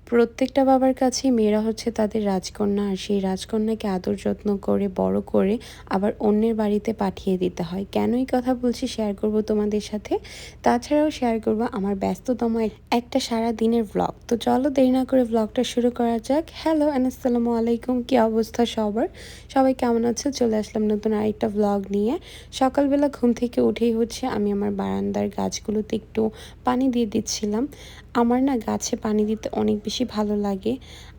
প্রত্যেকটা বাবার কাছেই মেয়েরা হচ্ছে তাদের রাজকন্যা, আর সেই রাজকন্যাকে আদর যত্ন করে বড় করে আবার অন্যের বাড়িতে পাঠিয়ে দিতে হয়। কেন এই কথা বলছি শেয়ার করব তোমাদের সাথে। তাছাড়াও শেয়ার করব আমার ব্যস্ততম একটা সারা দিনের ব্লগ। তো চলো দেরি না করে ব্লগটা শুরু করা যাক। হ্যালো অ্যান্ড আসসালামু আলাইকুম, কী অবস্থা সবার? সবাই কেমন আছে? চলে আসলাম নতুন আরেকটা ব্লগ নিয়ে। সকালবেলা ঘুম থেকে উঠেই হচ্ছে আমি আমার বারান্দার গাছগুলোতে একটু পানি দিয়ে দিচ্ছিলাম। আমার না গাছে পানি দিতে অনেক বেশি ভালো লাগে।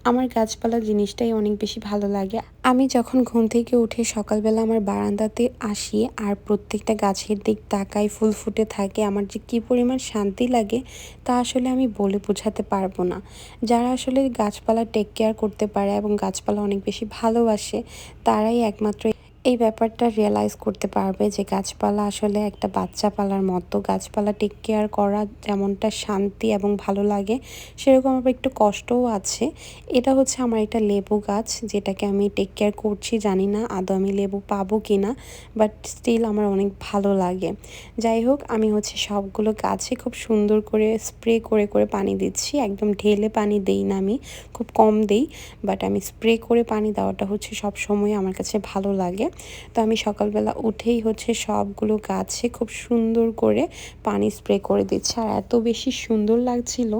আমার গাছপালা জিনিসটাই অনেক বেশি ভালো লাগে। আমি যখন ঘুম থেকে উঠে সকালবেলা আমার বারান্দাতে আসি আর প্রত্যেকটা গাছের দিক তাকাই, ফুল ফুটে থাকে, আমার যে কী পরিমাণ শান্তি লাগে তা আসলে আমি বলে বোঝাতে পারবো না। যারা আসলে গাছপালা টেক কেয়ার করতে পারে এবং গাছপালা অনেক বেশি ভালোবাসে, তারাই একমাত্র এই ব্যাপারটা রিয়েলাইজ করতে পারবে যে গাছপালা আসলে একটা বাচ্চা পালার মতো। গাছপালা টেক কেয়ার করা যেমনটা শান্তি এবং ভালো লাগে, সেরকম আবার একটু কষ্টও আছে। এটা হচ্ছে আমার একটা লেবু গাছ, যেটাকে আমি টেক কেয়ার করছি, জানি না আদৌ আমি লেবু পাবো কি না, বাট স্টিল আমার অনেক ভালো লাগে। যাই হোক, আমি হচ্ছে সবগুলো গাছে খুব সুন্দর করে স্প্রে করে করে পানি দিচ্ছি। একদম ঢেলে পানি দেই না, আমি খুব কম দেই, বাট আমি স্প্রে করে পানি দেওয়াটা হচ্ছে সব সময় আমার কাছে ভালো লাগে। তো আমি সকালবেলা উঠেই হচ্ছে সবগুলো গাছে খুব সুন্দর করে পানি স্প্রে করে দিচ্ছি, আর এত বেশি সুন্দর লাগছিল,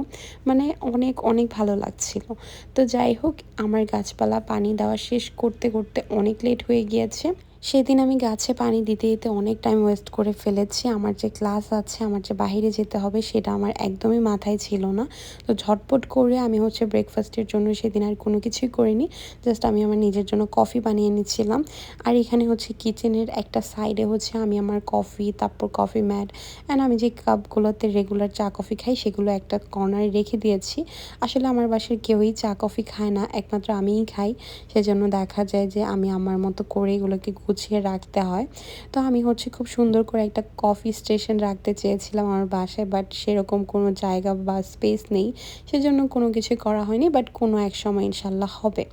মানে অনেক অনেক ভালো লাগছিল। তো যাই হোক, আমার গাছপালা পানি দেওয়া শেষ করতে করতে অনেক লেট হয়ে গিয়েছে। সেদিন আমি গাছে পানি দিতে দিতে অনেক টাইম ওয়েস্ট করে ফেলেছি। আমার যে ক্লাস আছে, আমার যে বাইরে যেতে হবে, সেটা আমার একদমই মাথায় ছিল না। তো ঝটপট করে আমি হচ্ছে ব্রেকফাস্টের জন্য সেদিন আর কোনো কিছুই করিনি, জাস্ট আমি আমার নিজের জন্য কফি বানিয়ে নিচ্ছিলাম। আর এখানে হচ্ছে কিচেনের একটা সাইডে হচ্ছে আমি আমার কফি, তারপর কফি ম্যাট অ্যান্ড আমি যে কাপগুলোতে রেগুলার চা কফি খাই সেগুলো একটা কর্নারে রেখে দিয়েছি। আসলে আমার বাসার কেউই চা কফি খায় না, একমাত্র আমিই খাই। সেজন্য দেখা যায় যে আমি আমার মতো করে এগুলোকে গুছিয়ে রাখতে হয়। তো আমি হচ্ছে খুব সুন্দর করে একটা কফি স্টেশন রাখতে চেয়েছিলাম আমার বাসায়, বাট সেরকম কোনো জায়গা বা স্পেস নেই, সেজন্য কোনো কিছু করা হয়নি, বাট কোনো এক সময় ইনশাল্লাহ হবে।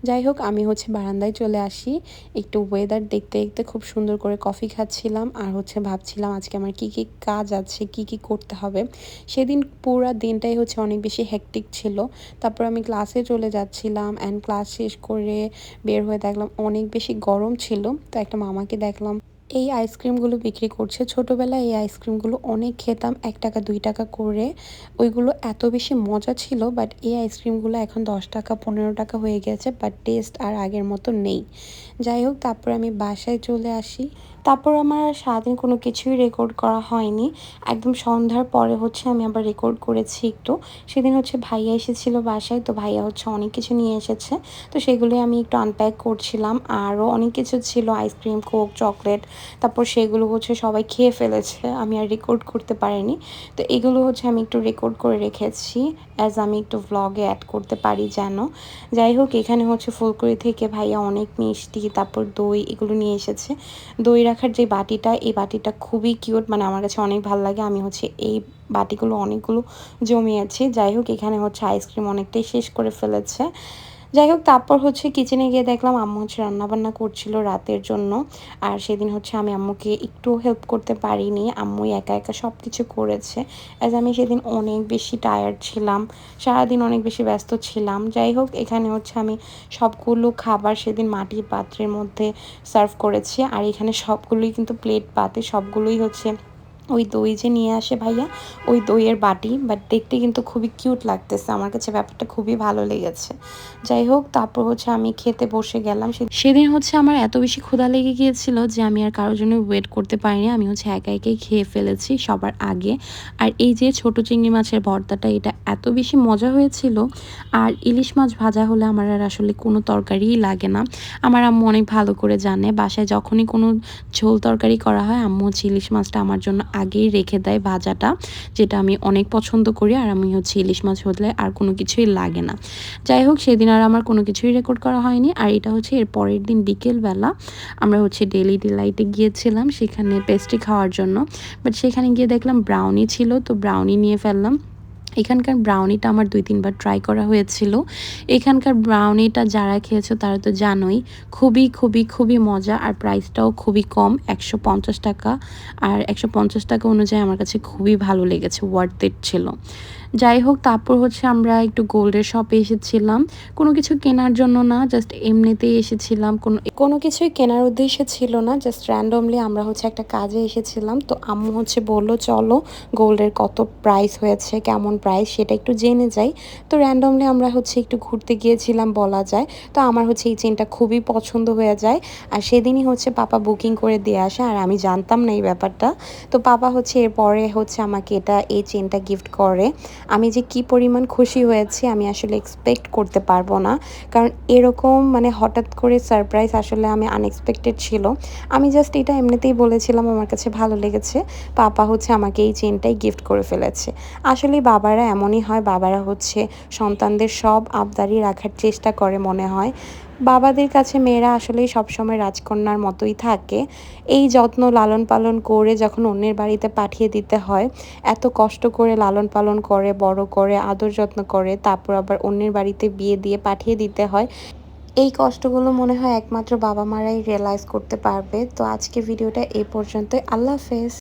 যাই হোক, আমি হচ্ছে বারান্দায় চলে আসি, একটু ওয়েদার দেখতে দেখতে খুব সুন্দর করে কফি খাচ্ছিলাম, আর হচ্ছে ভাবছিলাম আজকে আমার কি কি কাজ আছে, কি কি করতে হবে। সেদিন পুরো দিনটাই হচ্ছে অনেক বেশি হেক্টিক ছিল। তারপর আমি ক্লাসে চলে যাচ্ছিলাম অ্যান্ড ক্লাস শেষ করে বের হয়ে দেখলাম অনেক বেশি গরম ছিল। তো একটা মামাকে দেখলাম এই আইসক্রিমগুলো বিক্রি করছে। ছোটোবেলায় এই আইসক্রিমগুলো অনেক খেতাম, 1 টাকা 2 টাকা করে। ওইগুলো এত বেশি মজা ছিল, বাট এই আইসক্রিমগুলো এখন 10 টাকা 15 টাকা হয়ে গেছে, বাট টেস্ট আর আগের মতো নেই। যাই হোক, তারপর আমি বাসায় চলে আসি। তারপর আমার আর সারাদিন কোনো কিছুই রেকর্ড করা হয়নি। একদম সন্ধ্যার পরে হচ্ছে আমি আবার রেকর্ড করেছি একটু। সেদিন হচ্ছে ভাইয়া এসেছিলো বাসায়, তো ভাইয়া হচ্ছে অনেক কিছু নিয়ে এসেছে। তো সেগুলোই আমি একটু আনপ্যাক করছিলাম। আরও অনেক কিছু ছিল, আইসক্রিম, কোক, চকলেট। তারপর সেগুলো হচ্ছে সবাই খেয়ে ফেলেছে, আমি আর রেকর্ড করতে পারিনি। তো এগুলো হচ্ছে আমি একটু রেকর্ড করে রেখেছি, অ্যাজ আমি একটু ভ্লগে অ্যাড করতে পারি যেন। যাই হোক, এখানে হচ্ছে ফুলকড়ি থেকে ভাইয়া অনেক মিষ্টি, তারপর দই, এগুলো নিয়ে এসেছে। দই রাখার যে বাটিটা, এই বাটিটা খুবই কিউট, মানে আমার কাছে অনেক ভালো লাগে। আমি হচ্ছে এই বাটিগুলো অনেকগুলো জমিয়েছি। যাই হোক, এখানে হচ্ছে আইসক্রিম অনেকটাই শেষ করে ফেলেছে। যাই হোক, তারপর হচ্ছে কিচেনে গিয়ে দেখলাম আম্মু হচ্ছে রান্নাবান্না করছিল রাতের জন্য। আর সেদিন হচ্ছে আমি আম্মুকে একটু হেল্প করতে পারিনি, আম্মুই একা একা সব কিছু করেছে। অ্যাজ আমি সেদিন অনেক বেশি টায়ার্ড ছিলাম, সারাদিন অনেক বেশি ব্যস্ত ছিলাম। যাই হোক, এখানে হচ্ছে আমি সবগুলো খাবার সেদিন মাটির পাত্রের মধ্যে সার্ভ করেছি। আর এখানে সবগুলোই কিন্তু প্লেট পাতে, সবগুলোই হচ্ছে ওই দই যে নিয়ে আসে ভাইয়া, ওই দইয়ের বাটি, বাট দেখতে কিন্তু খুবই কিউট লাগতেছে, আমার কাছে ব্যাপারটা খুবই ভালো লেগেছে। যাই হোক, তারপর হচ্ছে আমি খেতে বসে গেলাম। সেদিন হচ্ছে আমার এত বেশি ক্ষুধা লেগে গিয়েছিল যে আমি আর কারোর জন্য ওয়েট করতে পারিনি, আমি হচ্ছে একা একাই খেয়ে ফেলেছি সবার আগে। আর এই যে ছোট চিংড়ি মাছের ভর্তাটা, এটা এত বেশি মজা হয়েছিল। আর ইলিশ মাছ ভাজা হলে আমার আর আসলে কোনো তরকারিই লাগে না। আমার আম্মু অনেক ভালো করে জানে, বাসায় যখনই কোনো ঝোল তরকারি করা হয়, আম্মু হচ্ছে ইলিশ মাছটা আমার জন্য আগেই রেখে দেয় ভাজাটা, যেটা আমি অনেক পছন্দ করি। আর আমি হচ্ছে ইলিশ মাছ হলে আর কোনো কিছুই লাগে না। যাই হোক, সেদিন আর আমার কোনো কিছুই রেকর্ড করা হয়নি। আর এটা হচ্ছে এর পরের দিন বিকেলবেলা আমরা হচ্ছে ডেলি ডিলাইটে গিয়েছিলাম সেখানে পেস্ট্রি খাওয়ার জন্য। বাট সেখানে গিয়ে দেখলাম ব্রাউনি ছিল, তো ব্রাউনি নিয়ে ফেললাম। এখানকার ব্রাউনিটা আমার 2-3 বার ট্রাই করা হয়েছিল। এখানকার ব্রাউনিটা যারা খেয়েছো তারা তো জানোই, খুবই খুবই খুবই মজা, আর প্রাইসটাও খুবই কম, 150 টাকা। আর 150 টাকা অনুযায়ী আমার কাছে খুবই ভালো লেগেছে, ওয়ার্থ ইট ছিল। যাই হোক, তারপর হচ্ছে আমরা একটু গোল্ডের শপে এসেছিলাম। কোনো কিছু কেনার জন্য না, জাস্ট এমনিতেই এসেছিলাম। কোনো কিছুই কেনার উদ্দেশ্যে ছিল না, জাস্ট র্যান্ডমলি আমরা হচ্ছে একটা কাজে এসেছিলাম। তো আম্মু হচ্ছে বললো চলো গোল্ডের কত প্রাইস হয়েছে, কেমন প্রাইস সেটা একটু জেনে যাই। তো র্যান্ডমলি আমরা হচ্ছে একটু ঘুরতে গিয়েছিলাম বলা যায়। তো আমার হচ্ছে এই চেনটা খুবই পছন্দ হয়ে যায়। আর সেদিনই হচ্ছে পাপা বুকিং করে দিয়ে আসে, আর আমি জানতাম না এই ব্যাপারটা। তো পাপা হচ্ছে এরপরে হচ্ছে আমাকে এই চেনটা গিফট করে। আমি যে কি পরিমাণ খুশি হয়েছি আমি আসলে এক্সপেক্ট করতে পারবো না। কারণ এরকম মানে হঠাৎ করে সারপ্রাইজ আসলে আমি আনএক্সপেক্টেড ছিল। আমি জাস্ট এটা এমনিতেই বলেছিলাম আমার কাছে ভালো লেগেছে। পাপা হচ্ছে আমাকে এই চেনটাই গিফট করে ফেলেছে। আসলে বাবারা এমনই হয়, বাবারা হচ্ছে সন্তানদের সব আবদারই রাখার চেষ্টা করে মনে হয়। বাবাদের কাছে মেয়েরা আসলেই সবসময় রাজকন্যার মতোই থাকে। এই যত্ন লালন পালন করে যখন অন্যের বাড়িতে পাঠিয়ে দিতে হয়, এত কষ্ট করে লালন পালন করে, বড় করে, আদর যত্ন করে, তারপর আবার অন্যের বাড়িতে বিয়ে দিয়ে পাঠিয়ে দিতে হয়। এই কষ্টগুলো মনে হয় একমাত্র বাবা মারাই রিয়ালাইজ করতে পারবে। তো আজকে ভিডিওটা এই পর্যন্তই। আল্লাহ হাফেজ।